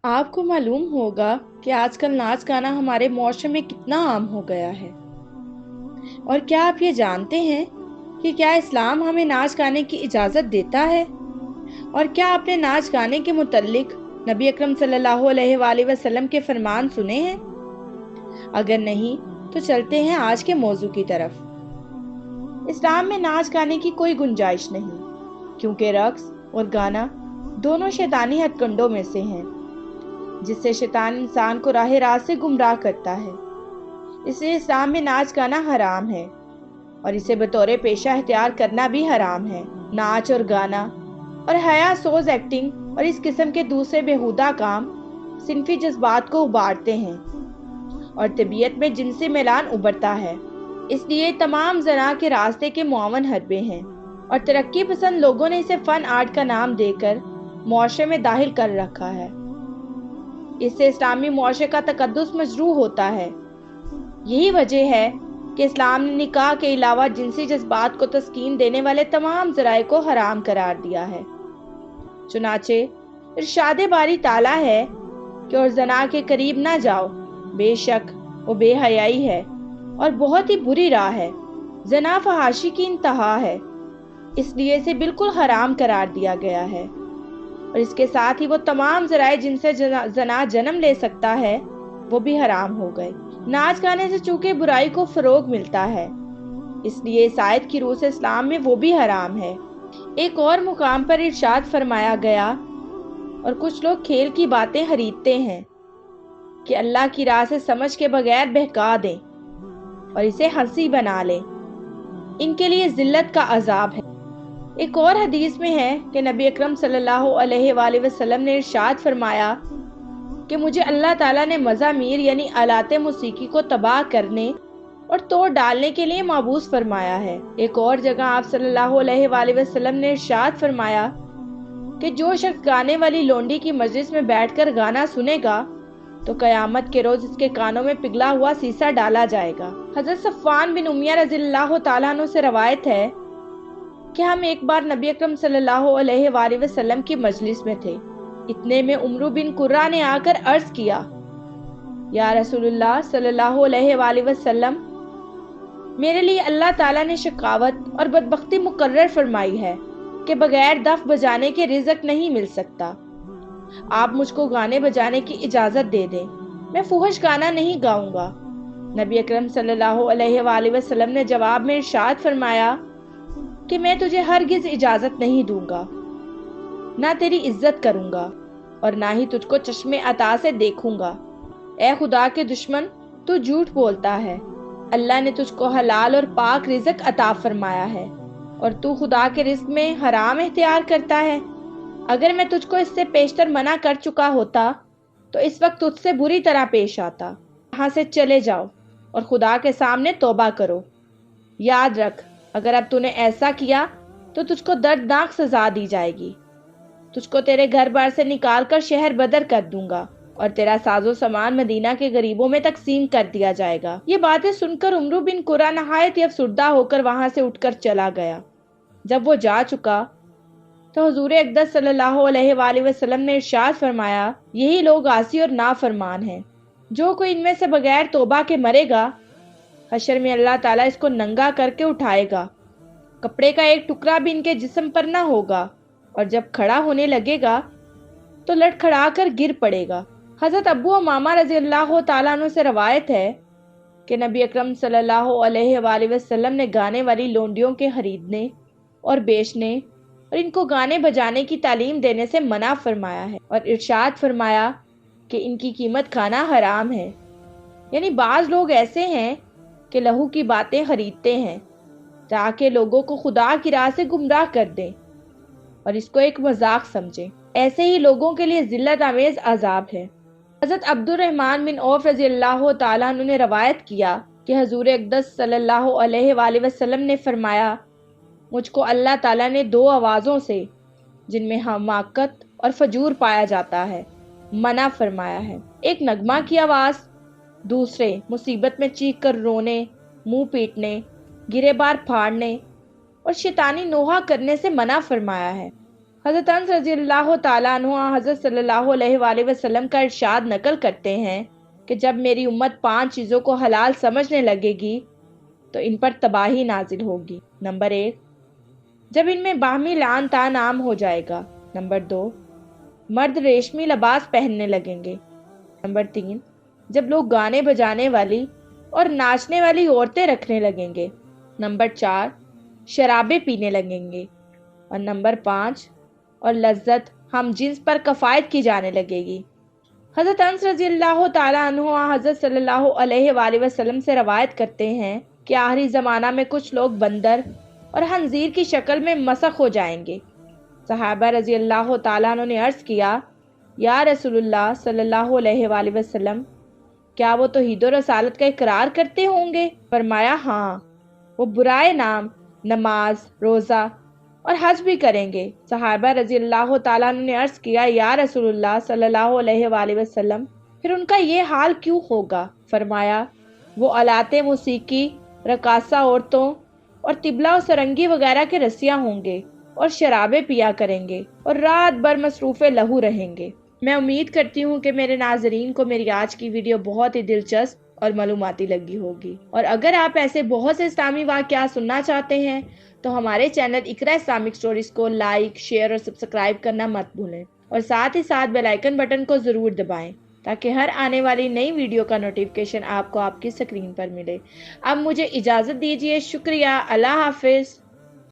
آپ کو معلوم ہوگا کہ آج کل ناچ گانا ہمارے معاشرے میں کتنا عام ہو گیا ہے، اور کیا آپ یہ جانتے ہیں کہ کیا اسلام ہمیں ناچ گانے کی اجازت دیتا ہے؟ اور کیا آپ نے ناچ گانے کے متعلق نبی اکرم صلی اللہ علیہ وآلہ وسلم کے فرمان سنے ہیں؟ اگر نہیں تو چلتے ہیں آج کے موضوع کی طرف۔ اسلام میں ناچ گانے کی کوئی گنجائش نہیں، کیونکہ رقص اور گانا دونوں شیطانی ہتھ کنڈوں میں سے ہیں، جس سے شیطان انسان کو راہ راست سے گمراہ کرتا ہے۔ اس لیے اسلام میں ناچ گانا حرام ہے، اور اسے بطور پیشہ اختیار کرنا بھی حرام ہے۔ ناچ اور گانا اور حیا سوز ایکٹنگ اور اس قسم کے دوسرے بیہودہ کام صنفی جذبات کو ابھارتے ہیں اور طبیعت میں جنسی میلان ابھرتا ہے۔ اس لیے تمام زنا کے راستے کے معاون حربے ہیں، اور ترقی پسند لوگوں نے اسے فن آرٹ کا نام دے کر معاشرے میں داخل کر رکھا ہے۔ اس سے اسلامی معاشرے کا تقدس مجروح ہوتا ہے۔ یہی وجہ ہے کہ اسلام نے نکاح کے علاوہ جنسی جذبات کو تسکین دینے والے تمام ذرائع کو حرام قرار دیا ہے۔ چنانچہ ارشاد باری تعالیٰ ہے کہ اور زنا کے قریب نہ جاؤ، بے شک وہ بے حیائی ہے اور بہت ہی بری راہ ہے۔ زنا فحاشی کی انتہا ہے، اس لیے اسے بالکل حرام قرار دیا گیا ہے، اور اس کے ساتھ ہی وہ تمام ذرائع جن سے زنا جنم لے سکتا ہے وہ بھی حرام ہو گئے۔ ناچ گانے سے چونکہ برائی کو فروغ ملتا ہے، اس لیے اس آیت کی روح سے اسلام میں وہ بھی حرام ہے۔ ایک اور مقام پر ارشاد فرمایا گیا، اور کچھ لوگ کھیل کی باتیں خریدتے ہیں کہ اللہ کی راہ سے سمجھ کے بغیر بہکا دیں اور اسے ہنسی بنا لیں، ان کے لیے ذلت کا عذاب ہے۔ ایک اور حدیث میں ہے کہ نبی اکرم صلی اللہ علیہ وآلہ وسلم نے ارشاد فرمایا کہ مجھے اللہ تعالیٰ نے مزامیر یعنی آلات موسیقی کو تباہ کرنے اور توڑ ڈالنے کے لیے مابعوث فرمایا ہے۔ ایک اور جگہ آپ صلی اللہ علیہ وآلہ وسلم نے ارشاد فرمایا کہ جو شخص گانے والی لونڈی کی مجلس میں بیٹھ کر گانا سنے گا تو قیامت کے روز اس کے کانوں میں پگھلا ہوا سیسا ڈالا جائے گا۔ حضرت صفوان بن امیہ رضی اللہ تعالیٰ عنہ سے روایت ہے کہ ہم ایک بار نبی اکرم صلی اللہ علیہ وآلہ وسلم کی مجلس میں تھے، اتنے میں عمرو بن قرہ نے آ کر عرض کیا، یا رسول اللہ صلی اللہ علیہ وآلہ وسلم، میرے لیے اللہ تعالیٰ نے شقاوت اور بدبختی مقرر فرمائی ہے کہ بغیر دف بجانے کے رزق نہیں مل سکتا۔ آپ مجھ کو گانے بجانے کی اجازت دے دیں، میں فحش گانا نہیں گاؤں گا۔ نبی اکرم صلی اللہ علیہ وآلہ وسلم نے جواب میں ارشاد فرمایا کہ میں تجھے ہرگز اجازت نہیں دوں گا، نہ تیری عزت کروں گا اور نہ ہی تجھ کو چشم عطا سے دیکھوں گا۔ اے خدا کے دشمن، تو جھوٹ بولتا ہے، اللہ نے تجھ کو حلال اور پاک رزق عطا فرمایا ہے اور تو خدا کے رزق میں حرام اختیار کرتا ہے۔ اگر میں تجھ کو اس سے پیشتر منع کر چکا ہوتا تو اس وقت تجھ سے بری طرح پیش آتا۔ یہاں سے چلے جاؤ اور خدا کے سامنے توبہ کرو۔ یاد رکھ، اگر اب تو نے ایسا کیا تو تجھ کو دردناک سزا دی جائے گی۔ تجھ کو تیرے گھر بار سے نکال کر شہر بدر کر دوں گا اور تیرا ساز و سامان مدینہ کے غریبوں میں تقسیم کر دیا جائے گا۔ یہ باتیں سن کر عمرو بن قرہ نہایت ہی افسردہ ہو کر وہاں سے اٹھ کر چلا گیا۔ جب وہ جا چکا تو حضور اقدس صلی اللہ علیہ وآلہ وسلم نے ارشاد فرمایا، یہی لوگ عاصی اور نافرمان ہیں۔ جو کوئی ان میں سے بغیر توبہ کے مرے گا، حشر میں اللہ تعالیٰ اس کو ننگا کر کے اٹھائے گا، کپڑے کا ایک ٹکڑا بھی ان کے جسم پر نہ ہوگا، اور جب کھڑا ہونے لگے گا تو لڑکھڑا کر گر پڑے گا۔ حضرت ابو امامہ رضی اللہ تعالیٰ عنہ سے روایت ہے کہ نبی اکرم صلی اللہ علیہ وآلہ وسلم نے گانے والی لونڈیوں کے خریدنے اور بیچنے اور ان کو گانے بجانے کی تعلیم دینے سے منع فرمایا ہے، اور ارشاد فرمایا کہ ان کی قیمت کھانا حرام ہے۔ یعنی بعض لوگ ایسے ہیں کہ لہو کی باتیں خریدتے ہیں تاکہ لوگوں کو خدا کی راہ سے گمراہ کر دیں اور اس کو ایک مذاق سمجھیں۔ ایسے ہی لوگوں کے لیے ذلت آمیز عذاب ہے۔ حضرت عبد الرحمن بن عوف رضی اللہ تعالیٰ عنہ نے روایت کیا کہ حضور اقدس صلی اللہ علیہ وآلہ وسلم نے فرمایا، مجھ کو اللہ تعالیٰ نے دو آوازوں سے جن میں حماقت اور فجور پایا جاتا ہے منع فرمایا ہے۔ ایک نغمہ کی آواز، دوسرے مصیبت میں چیخ کر رونے، منہ پیٹنے، گرے بار پھاڑنے اور شیطانی نوحہ کرنے سے منع فرمایا ہے۔ حضرت انس رضی اللہ تعالیٰ عنہ حضرت صلی اللہ علیہ وآلہ وسلم کا ارشاد نقل کرتے ہیں کہ جب میری امت 5 چیزوں کو حلال سمجھنے لگے گی تو ان پر تباہی نازل ہوگی۔ نمبر 1، جب ان میں باہمی لعن طعن عام ہو جائے گا۔ نمبر 2، مرد ریشمی لباس پہننے لگیں گے۔ نمبر 3، جب لوگ گانے بجانے والی اور ناچنے والی عورتیں رکھنے لگیں گے۔ نمبر 4، شرابیں پینے لگیں گے۔ اور نمبر 5، اور لذت ہم جنس پر کفایت کی جانے لگے گی۔ حضرت انس رضی اللہ تعالیٰ عنہ حضرت صلی اللہ علیہ وآلہ وسلم سے روایت کرتے ہیں کہ آخری زمانہ میں کچھ لوگ بندر اور خنزیر کی شکل میں مسخ ہو جائیں گے۔ صحابہ رضی اللہ تعالیٰ عنہ نے عرض کیا، یا رسول اللہ صلی اللہ علیہ وآلہ وسلم، کیا وہ توحید و رسالت کا اقرار کرتے ہوں گے؟ فرمایا ہاں، وہ برائے نام، نماز، روزہ اور حج بھی کریں گے۔ صحابہ رضی اللہ تعالیٰ عنہ نے عرض کیا، یا رسول اللہ صلی اللہ علیہ وآلہ وسلم، پھر ان کا یہ حال کیوں ہوگا؟ فرمایا، وہ آلات موسیقی، رقاصہ عورتوں اور طبلہ و سرنگی وغیرہ کے رسیاں ہوں گے اور شرابیں پیا کریں گے اور رات بھر مصروف لہو رہیں گے۔ میں امید کرتی ہوں کہ میرے ناظرین کو میری آج کی ویڈیو بہت ہی دلچسپ اور معلوماتی لگی ہوگی، اور اگر آپ ایسے بہت سے اسلامی واقعات سننا چاہتے ہیں تو ہمارے چینل اقرا اسلامک سٹوریز کو لائک، شیئر اور سبسکرائب کرنا مت بھولیں، اور ساتھ ہی ساتھ بیل آئیکن بٹن کو ضرور دبائیں تاکہ ہر آنے والی نئی ویڈیو کا نوٹیفیکیشن آپ کو آپ کی اسکرین پر ملے۔ اب مجھے اجازت دیجیے، شکریہ، اللہ حافظ۔